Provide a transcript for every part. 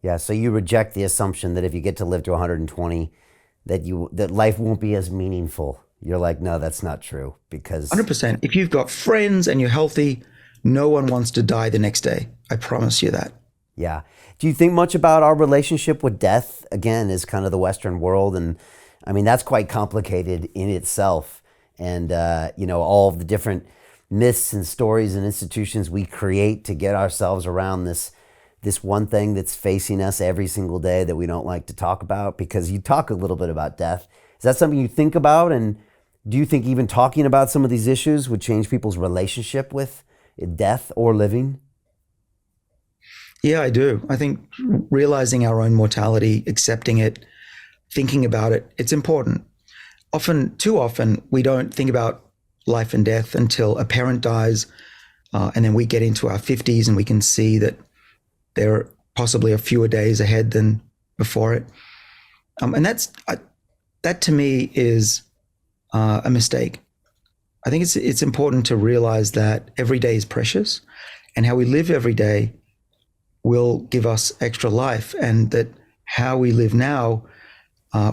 Yeah, so you reject the assumption that if you get to live to 120, that life won't be as meaningful. You're like, no, that's not true because 100%. If you've got friends and you're healthy, no one wants to die the next day. I promise you that. yeah. Do you think much about our relationship with death? Again, is kind of the Western world, and I mean that's quite complicated in itself. And all of the different myths and stories and institutions we create to get ourselves around this one thing that's facing us every single day that we don't like to talk about. Because you talk a little bit about death. Is that something you think about? And do you think even talking about some of these issues would change people's relationship with death or living? Yeah, I do. I think realizing our own mortality, accepting it, thinking about it, it's important. Too often, we don't think about life and death until a parent dies, and then we get into our 50s and we can see that there are possibly a fewer days ahead than before it. And that to me is a mistake. I think it's important to realize that every day is precious, and how we live every day will give us extra life, and that how we live now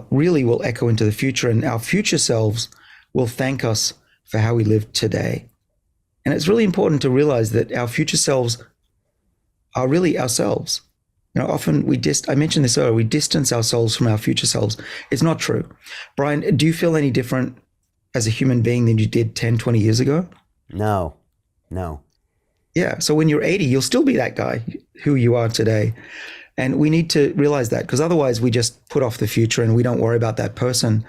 really will echo into the future, and our future selves will thank us for how we live today. And it's really important to realize that our future selves are really ourselves. Often I mentioned this earlier, we distance ourselves from our future selves. It's not true. Brian, do you feel any different as a human being than you did 10, 20 years ago? No, no. Yeah. So when you're 80, you'll still be that guy who you are today. And we need to realize that, because otherwise we just put off the future and we don't worry about that person.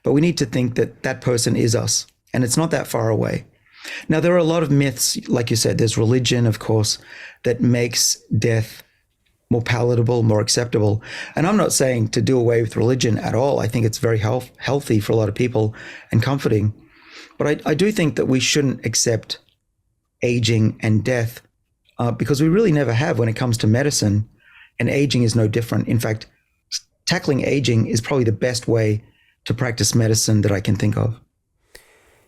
But we need to think that that person is us, and it's not that far away. Now, there are a lot of myths, like you said, there's religion, of course, that makes death more palatable, more acceptable. And I'm not saying to do away with religion at all. I think it's very healthy for a lot of people and comforting. But I do think that we shouldn't accept aging and death because we really never have when it comes to medicine. And aging is no different. In fact, tackling aging is probably the best way to practice medicine that I can think of.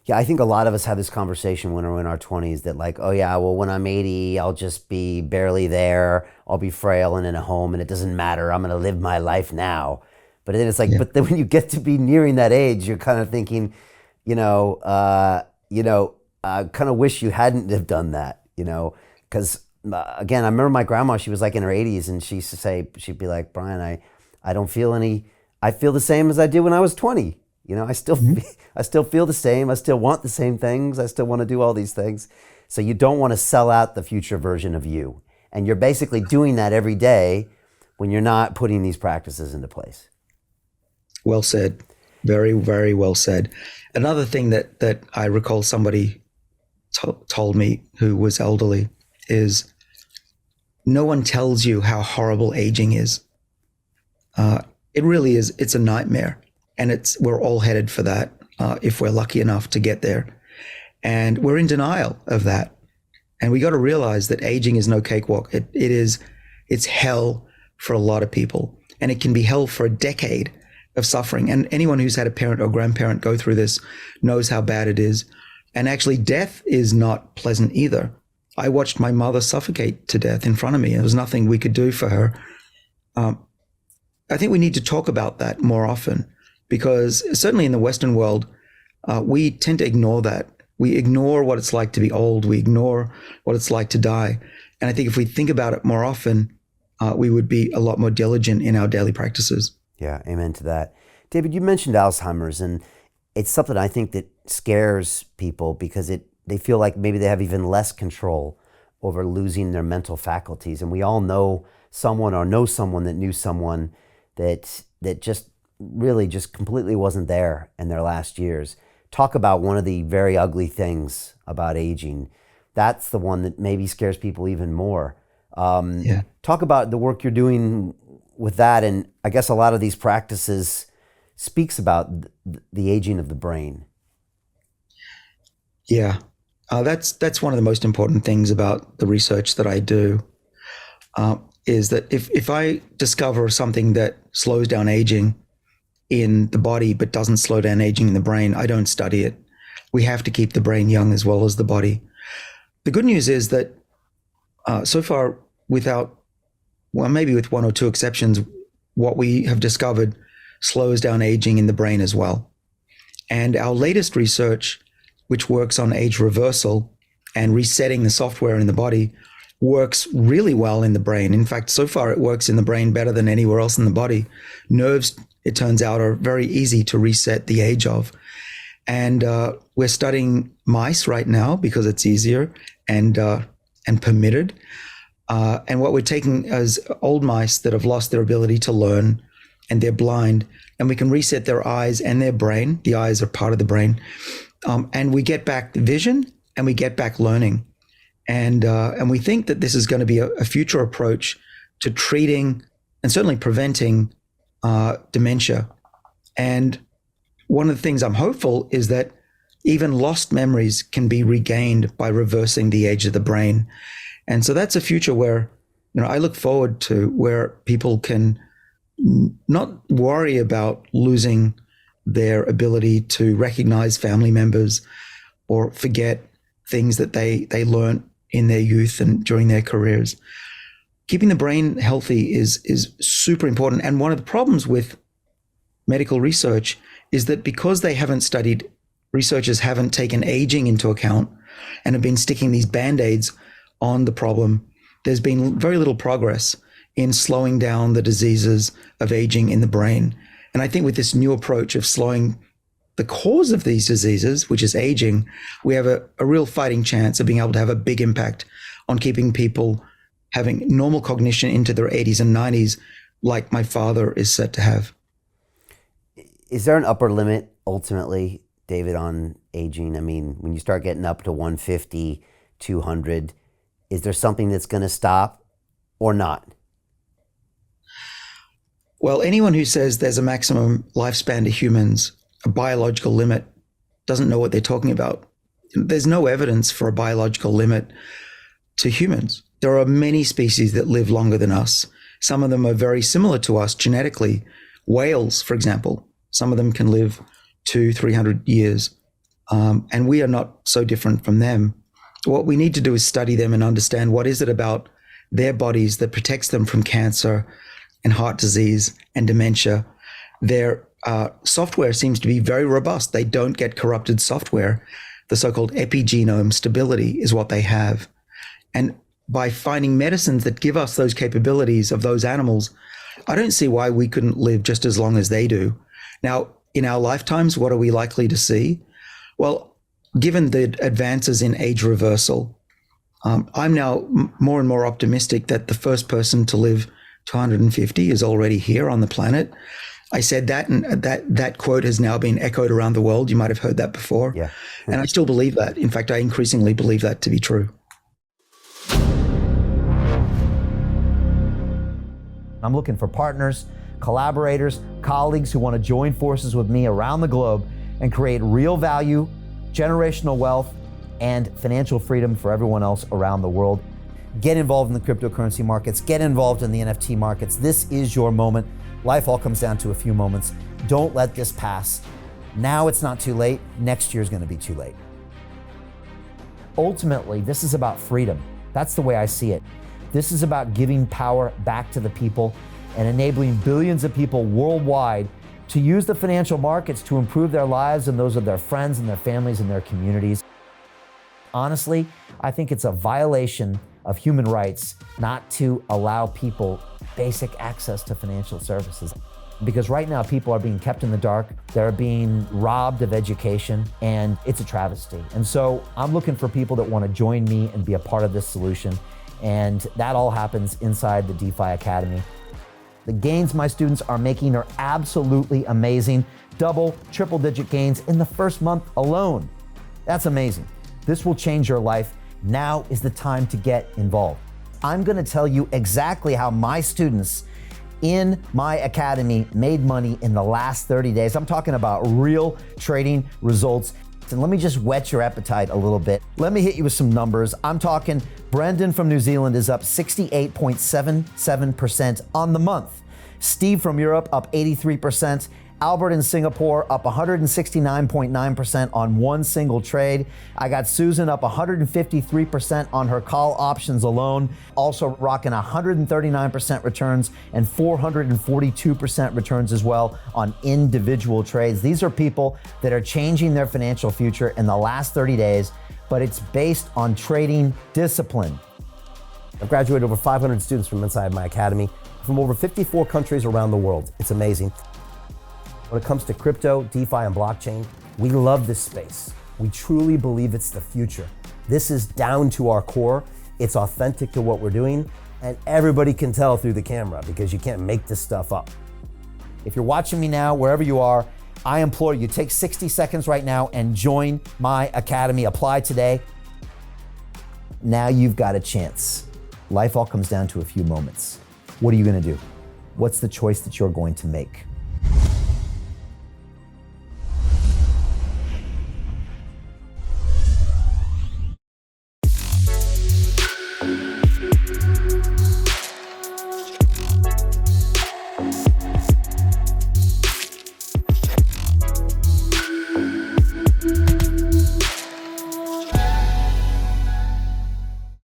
Yeah, I think a lot of us have this conversation when we're in our 20s that like, oh yeah, well when I'm 80, I'll just be barely there. I'll be frail and in a home and it doesn't matter. I'm going to live my life now. But then it's like, Yeah. but then when you get to be nearing that age, you're kind of thinking, I kind of wish you hadn't have done that, because again, I remember my grandma, she was like in her 80s and she used to say, she'd be like, Brian, I don't feel I feel the same as I did when I was 20. I still, Mhm. I still feel the same. I still want the same things. I still want to do all these things. So you don't want to sell out the future version of you. And you're basically doing that every day when you're not putting these practices into place. Well said. Very, very well said. Another thing that I recall somebody told me who was elderly is no one tells you how horrible aging is. It really is. It's a nightmare. And we're all headed for that if we're lucky enough to get there. And we're in denial of that. And we got to realize that aging is no cakewalk. It's hell for a lot of people. And it can be hell for a decade of suffering. And anyone who's had a parent or grandparent go through this knows how bad it is. And actually, death is not pleasant either. I watched my mother suffocate to death in front of me. There was nothing we could do for her. I think we need to talk about that more often, because certainly in the Western world, we tend to ignore that. We ignore what it's like to be old. We ignore what it's like to die. And I think if we think about it more often, we would be a lot more diligent in our daily practices. Yeah, amen to that. David, you mentioned Alzheimer's, and it's something I think that scares people because they feel like maybe they have even less control over losing their mental faculties. And we all know someone or know someone that knew someone that just really just completely wasn't there in their last years. Talk about one of the very ugly things about aging. That's the one that maybe scares people even more. Yeah. Talk about the work you're doing with that. And I guess a lot of these practices speaks about the aging of the brain. Yeah. That's one of the most important things about the research that I do, is that if I discover something that slows down aging in the body but doesn't slow down aging in the brain, I don't study it. We have to keep the brain young as well as the body. The good news is that so far, without well, maybe with one or two exceptions, what we have discovered slows down aging in the brain as well. And our latest research, which works on age reversal and resetting the software in the body, works really well in the brain. In fact, so far it works in the brain better than anywhere else in the body. Nerves, it turns out, are very easy to reset the age of. And we're studying mice right now because it's easier and permitted. And what we're taking is old mice that have lost their ability to learn and they're blind, and we can reset their eyes and their brain. The eyes are part of the brain. And we get back vision and we get back learning. And we think that this is going to be a future approach to treating and certainly preventing dementia. And one of the things I'm hopeful is that even lost memories can be regained by reversing the age of the brain. And so that's a future where, I look forward to, where people can not worry about losing their ability to recognize family members or forget things that they learned in their youth and during their careers. Keeping the brain healthy is super important. And one of the problems with medical research is that because researchers haven't taken aging into account and have been sticking these Band-Aids on the problem, there's been very little progress in slowing down the diseases of aging in the brain. And I think with this new approach of slowing the cause of these diseases, which is aging, we have a real fighting chance of being able to have a big impact on keeping people having normal cognition into their 80s and 90s, like my father is set to have. Is there an upper limit, ultimately, David, on aging? I mean, when you start getting up to 150, 200, is there something that's going to stop or not? Well, anyone who says there's a maximum lifespan to humans, a biological limit, doesn't know what they're talking about. There's no evidence for a biological limit to humans. There are many species that live longer than us. Some of them are very similar to us genetically. Whales, for example, some of them can live 200-300 years. And we are not so different from them. What we need to do is study them and understand what is it about their bodies that protects them from cancer and heart disease and dementia. Their software seems to be very robust. They don't get corrupted software. The so-called epigenome stability is what they have. And by finding medicines that give us those capabilities of those animals, I don't see why we couldn't live just as long as they do. Now, in our lifetimes, what are we likely to see? Well, given the advances in age reversal, I'm now more and more optimistic that the first person to live to 150 is already here on the planet. I said that, and that quote has now been echoed around the world. You might have heard that before. Yeah. And I still believe that. In fact, I increasingly believe that to be true. I'm looking for partners, collaborators, colleagues who want to join forces with me around the globe and create real value, generational wealth, and financial freedom for everyone else around the world. Get involved in the cryptocurrency markets, get involved in the NFT markets. This is your moment. Life all comes down to a few moments. Don't let this pass. Now it's not too late. Next year's going to be too late. Ultimately, this is about freedom. That's the way I see it. This is about giving power back to the people and enabling billions of people worldwide to use the financial markets to improve their lives and those of their friends and their families and their communities. Honestly, I think it's a violation of human rights not to allow people basic access to financial services. Because right now people are being kept in the dark, they're being robbed of education, and it's a travesty. And so I'm looking for people that want to join me and be a part of this solution. And that all happens inside the DeFi Academy. The gains my students are making are absolutely amazing. Double, triple-digit gains in the first month alone. That's amazing. This will change your life. Now is the time to get involved. I'm gonna tell you exactly how my students in my academy made money in the last 30 days. I'm talking about real trading results. And let me just whet your appetite a little bit. Let me hit you with some numbers. I'm talking Brendan from New Zealand is up 68.77% on the month. Steve from Europe up 83%. Albert in Singapore up 169.9% on one single trade. I got Susan up 153% on her call options alone, also rocking 139% returns and 442% returns as well on individual trades. These are people that are changing their financial future in the last 30 days, but it's based on trading discipline. I've graduated over 500 students from inside my academy from over 54 countries around the world. It's amazing. When it comes to crypto, DeFi, and blockchain, we love this space. We truly believe it's the future. This is down to our core. It's authentic to what we're doing, and everybody can tell through the camera because you can't make this stuff up. If you're watching me now, wherever you are, I implore you, take 60 seconds right now and join my academy. Apply today. Now you've got a chance. Life all comes down to a few moments. What are you gonna do? What's the choice that you're going to make?